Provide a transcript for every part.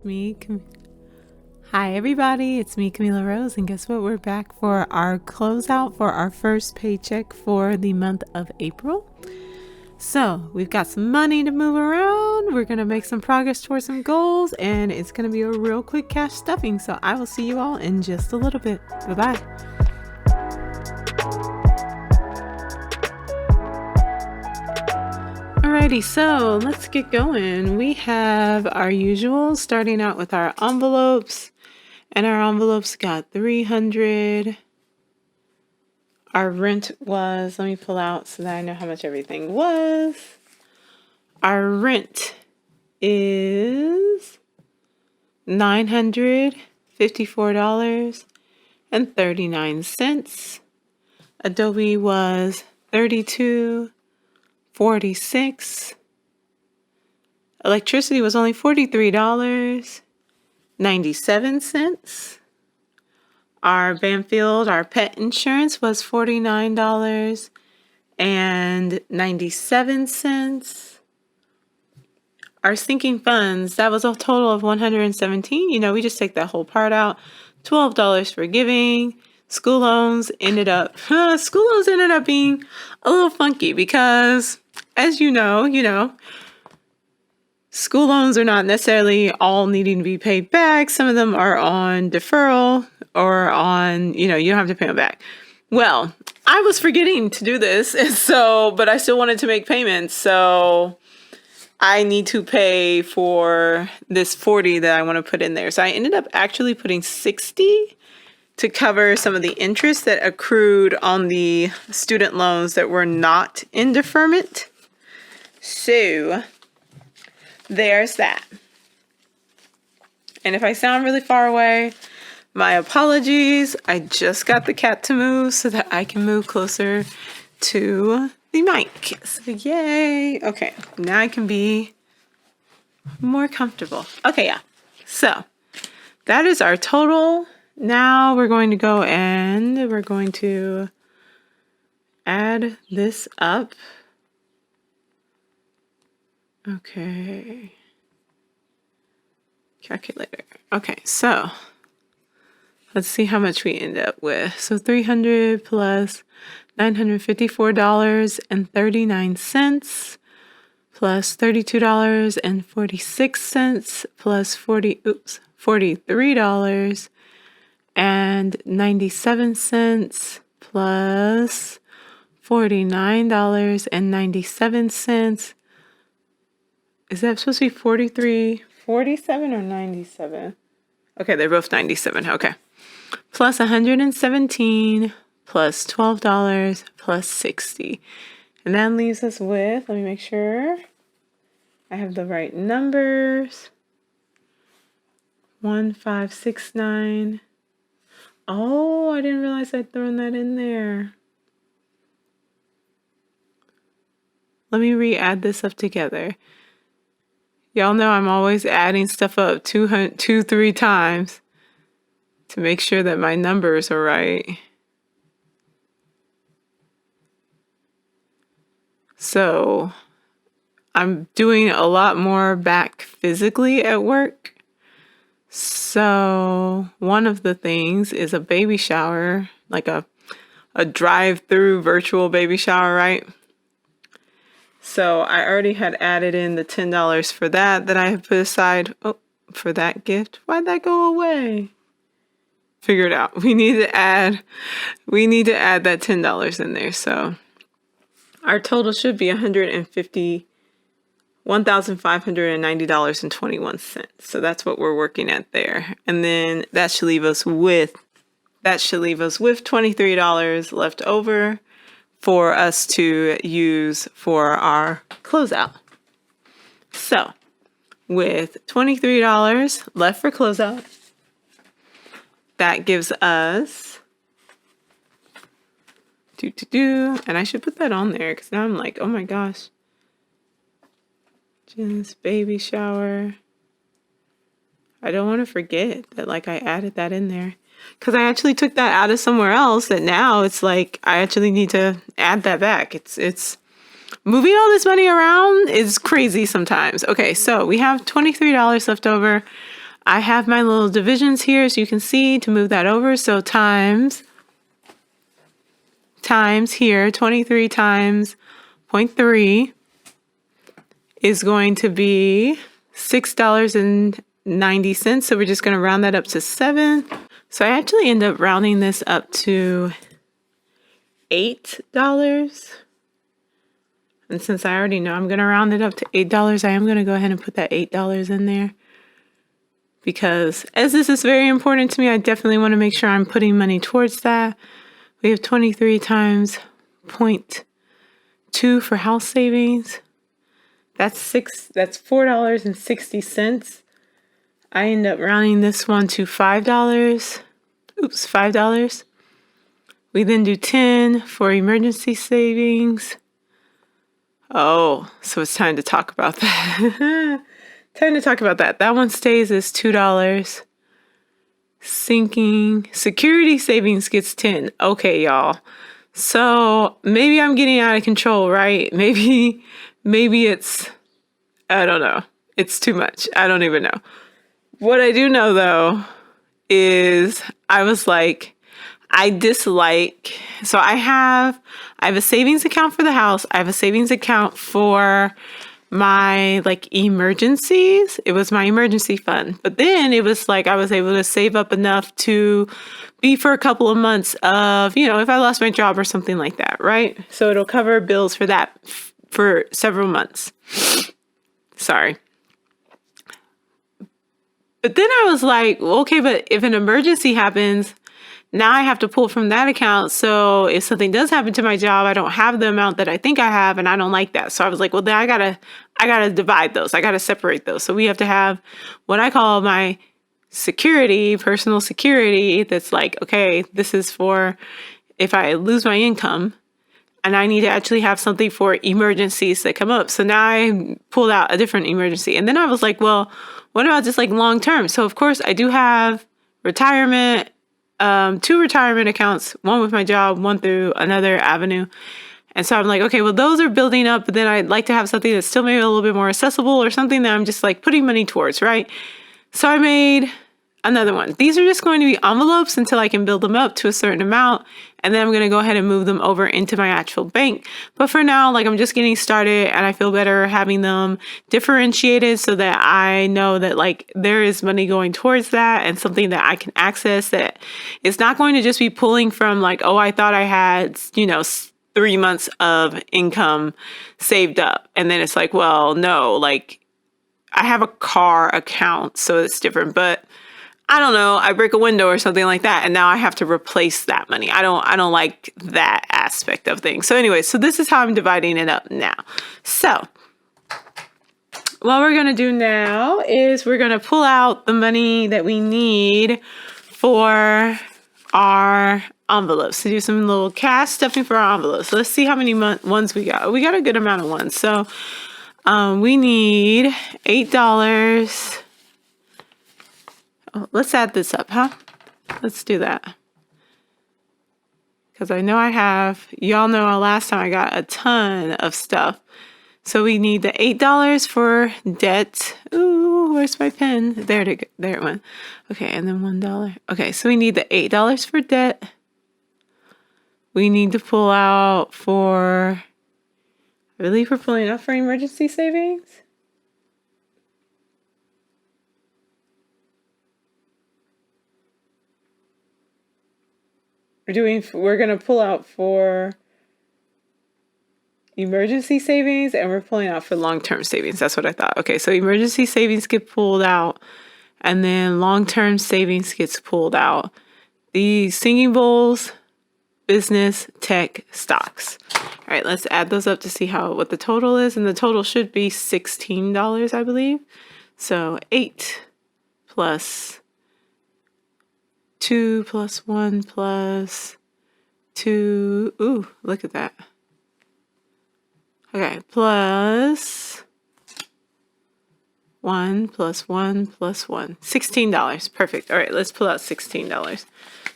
Me, Hi everybody, it's me, Camila Rose, and guess what? We're back for our closeout for our first paycheck for the month of April. So we've got some money to move around. We're gonna make some progress towards some goals, and it's gonna be a real quick cash stuffing. So I will see you all in just a little bit. Bye bye. Alrighty, so let's get going. We have our usual, starting out with our envelopes. And our envelopes got $300. Our rent was, let me pull out so that I know how much everything was. Our rent is $954.39. Adobe was $32.46. Electricity was only $43.97. Our Banfield, our pet insurance was $49.97. Our sinking funds, that was a total of $117. We just take that whole part out. $12 for giving. School loans ended up being a little funky because, as you know, school loans are not necessarily all needing to be paid back. Some of them are on deferral or on, you don't have to pay them back. Well, I was forgetting to do this, but I still wanted to make payments. So I need to pay for this 40 that I want to put in there. So I ended up actually putting 60 to cover some of the interest that accrued on the student loans that were not in deferment. So there's that. And if I sound really far away, my apologies. I just got the cat to move so that I can move closer to the mic. So yay. Okay, now I can be more comfortable. Okay, yeah. So that is our total. Now we're going to go and we're going to add this up. Okay. Calculator. Okay, so let's see how much we end up with. So 300 plus $954.39 plus $32.46 plus $43.97 plus $49.97. Is that supposed to be 43.47 or 97? Okay, they're both 97. Okay. Plus 117 plus $12 plus 60. And that leaves us with, let me make sure I have the right numbers. 1569. Oh, I didn't realize I'd thrown that in there. Let me re-add this up together. Y'all know I'm always adding stuff up 3 times to make sure that my numbers are right. So I'm doing a lot more back physically at work. So one of the things is a baby shower, like a drive-through virtual baby shower, right? So I already had added in the $10 for that I have put aside for that gift. Why'd that go away? Figure it out. We need to add that $10 in there. So our total should be $1,590.21. So that's what we're working at there. And then that should leave us with $23 left over for us to use for our closeout. So with $23 left for closeout, that gives us and I should put that on there because now I'm like, oh my gosh. Just baby shower. I don't want to forget that I added that in there. Because I actually took that out of somewhere else that now it's like I actually need to add that back. It's moving all this money around is crazy sometimes. Okay, so we have $23 left over. I have my little divisions here, so you can see to move that over. So times here, 23 times 0.3 is going to be $6.90. So we're just going to round that up to 7. So I actually end up rounding this up to $8. And since I already know I'm going to round it up to $8, I am going to go ahead and put that $8 in there. Because as this is very important to me, I definitely want to make sure I'm putting money towards that. We have 23 times 0.2 for house savings. That's $4.60. I end up rounding this one to $5. Oops, $5. We then do 10 for emergency savings. Oh, so it's time to talk about that. Time to talk about that. That one stays as $2. Sinking. Security savings gets 10. Okay, y'all. So maybe I'm getting out of control, right? Maybe it's, I don't know. It's too much. I don't even know. What I do know though is I was like, I dislike, so I have a savings account for the house. I have a savings account for my like emergencies. It was my emergency fund. But then it was like I was able to save up enough to be for a couple of months of, if I lost my job or something like that, right? So it'll cover bills for that for several months. Sorry. But then I was like, okay, but if an emergency happens, now I have to pull from that account. So if something does happen to my job, I don't have the amount that I think I have, and I don't like that. So I was like, well, then I gotta divide those. I gotta separate those. So we have to have what I call my security, personal security. That's like, okay, this is for if I lose my income, and I need to actually have something for emergencies that come up. So now I pulled out a different emergency, and then I was like, well, what about just like long term? So of course I do have retirement. 2 retirement accounts, one with my job, one through another avenue. And so I'm like, okay, well, those are building up, but then I'd like to have something that's still maybe a little bit more accessible or something that I'm just like putting money towards, right? So I made another one. These are just going to be envelopes until I can build them up to a certain amount. And then I'm going to go ahead and move them over into my actual bank. But for now, like I'm just getting started and I feel better having them differentiated so that I know that like there is money going towards that and something that I can access that it's not going to just be pulling from like, oh, I thought I had, 3 months of income saved up. And then it's like, well, no, like I have a car account, so it's different, but I don't know, I break a window or something like that, and now I have to replace that money. I don't like that aspect of things. So anyway, so this is how I'm dividing it up now. So what we're going to do now is we're going to pull out the money that we need for our envelopes, to do some little cash stuffing for our envelopes. So let's see how many ones we got. We got a good amount of ones. So we need $8. Oh, let's add this up, huh? Let's do that. Because I know y'all know last time I got a ton of stuff. So we need the $8 for debt. Ooh, where's my pen? There it went. Okay, and then $1. Okay, so we need the $8 for debt. We need to pull out I believe we're pulling out for emergency savings. We're going to pull out for emergency savings and we're pulling out for long-term savings. That's what I thought. Okay, so emergency savings get pulled out and then long-term savings gets pulled out. The singing bowls, business, tech, stocks. All right, let's add those up to see what the total is. And the total should be $16, I believe. So 8 plus 2 plus 1 plus 2. Ooh, look at that. Okay, plus 1 plus 1 plus 1. $16. Perfect. All right, let's pull out $16.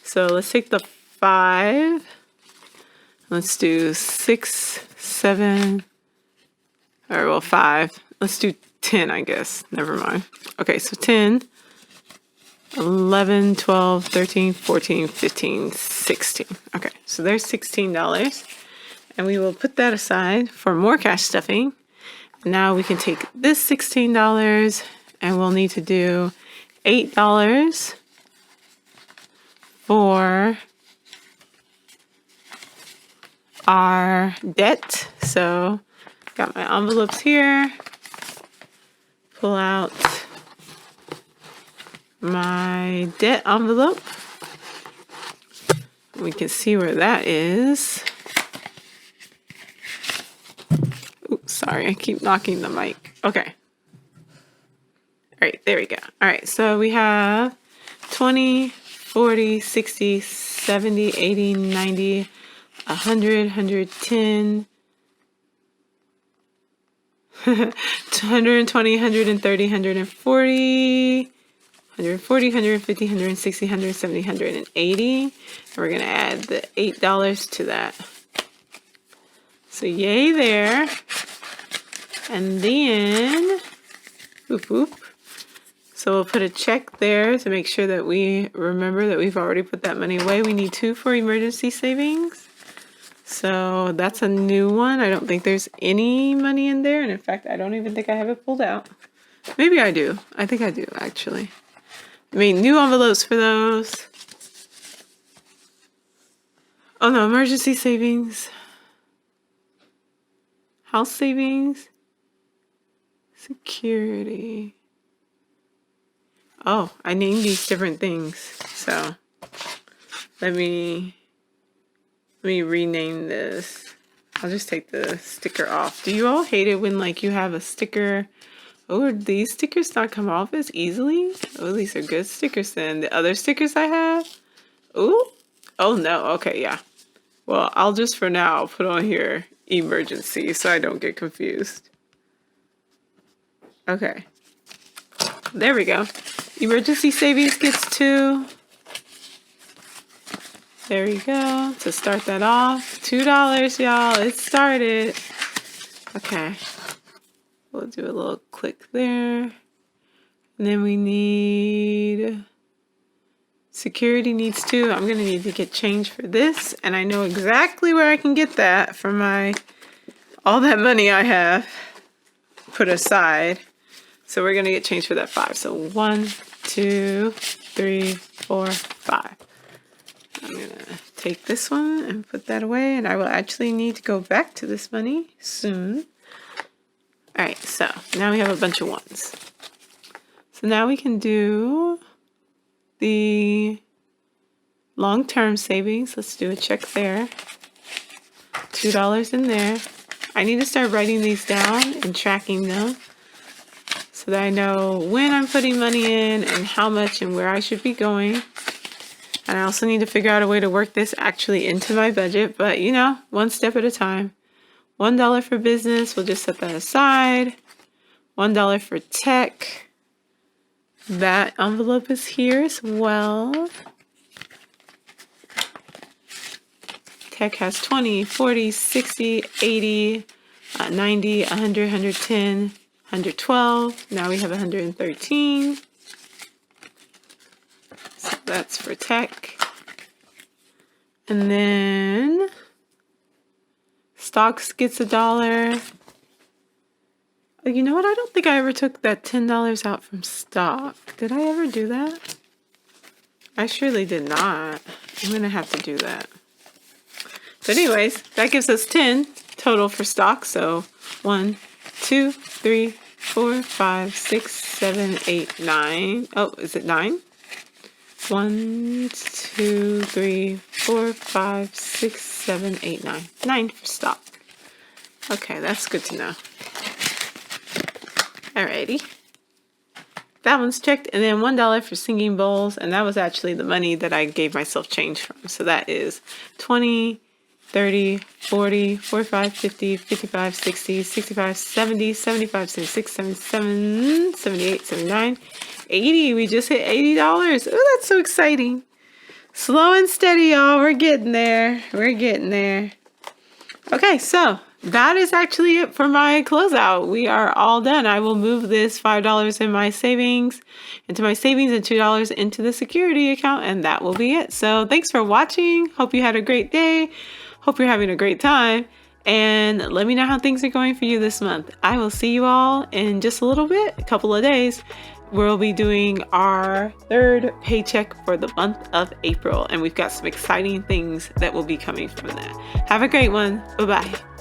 So let's take the 5. Let's do 6, 7, or well, 5. Let's do 10, I guess. Never mind. Okay, so 10 11, 12, 13, 14, 15, 16. Okay, so there's $16. And we will put that aside for more cash stuffing. Now we can take this $16 and we'll need to do $8 for our debt. So got my envelopes here. Pull out my debt envelope. We can see where that is. Oops, sorry, I keep knocking the mic. Okay. All right, there we go. All right, so we have 20, 40, 60, 70, 80, 90, 100, 110, 120, 130, 140, 140, 150, 160, 170, 180. And we're going to add the $8 to that. So yay there. And then, whoop, whoop. So we'll put a check there to make sure that we remember that we've already put that money away. We need 2 for emergency savings. So that's a new one. I don't think there's any money in there. And in fact, I don't even think I have it pulled out. Maybe I do. I think I do, actually. I mean, new envelopes for those. Oh no, emergency savings. House savings. Security. Oh, I named these different things. So let me rename this. I'll just take the sticker off. Do you all hate it when like you have a sticker? Oh, these stickers not come off as easily? Oh, these are good stickers then. The other stickers I have? Ooh. Oh no, okay, yeah. Well, I'll just for now put on here emergency so I don't get confused. Okay. There we go. Emergency savings gets 2. There we go. To start that off, $2, y'all. It started. Okay. We'll do a little click there. And then we need security needs 2. I'm going to need to get change for this. And I know exactly where I can get that from all that money I have put aside. So we're going to get change for that 5. So 1, 2, 3, 4, 5. I'm going to take this one and put that away. And I will actually need to go back to this money soon. All right, so now we have a bunch of 1s. So now we can do the long-term savings. Let's do a check there. $2 in there. I need to start writing these down and tracking them so that I know when I'm putting money in and how much and where I should be going. And I also need to figure out a way to work this actually into my budget, but you know, one step at a time. $1 for business, we'll just set that aside. $1 for tech. That envelope is here as well. Tech has 20, 40, 60, 80, 90, 100, 110, 112. Now we have 113. So that's for tech. And then stocks gets $1. Oh, you know what? I don't think I ever took that $10 out from stock. Did I ever do that? I surely did not. I'm going to have to do that. But anyways, that gives us 10 total for stock. So 1, 2, 3, 4, 5, 6, 7, 8, 9. Oh, is it 9? 1, 2, 3, 4, 5, 6, 7, 8, 9. 9 for stock. Okay, that's good to know. Alrighty. That one's checked. And then $1 for singing bowls. And that was actually the money that I gave myself change from. So that is 20, 30, 40, 45, 50, 55, 60, 65, 70, 75, 76, 77, 78, 79, 80. We just hit $80. Oh, that's so exciting. Slow and steady, y'all. We're getting there. We're getting there. Okay, so that is actually it for my closeout. We are all done. I will move this $5 in my savings into my savings and $2 into the security account, and that will be it. So thanks for watching. Hope you had a great day. Hope you're having a great time. And let me know how things are going for you this month. I will see you all in just a little bit, a couple of days. We'll be doing our third paycheck for the month of April, and we've got some exciting things that will be coming from that. Have a great one. Bye-bye.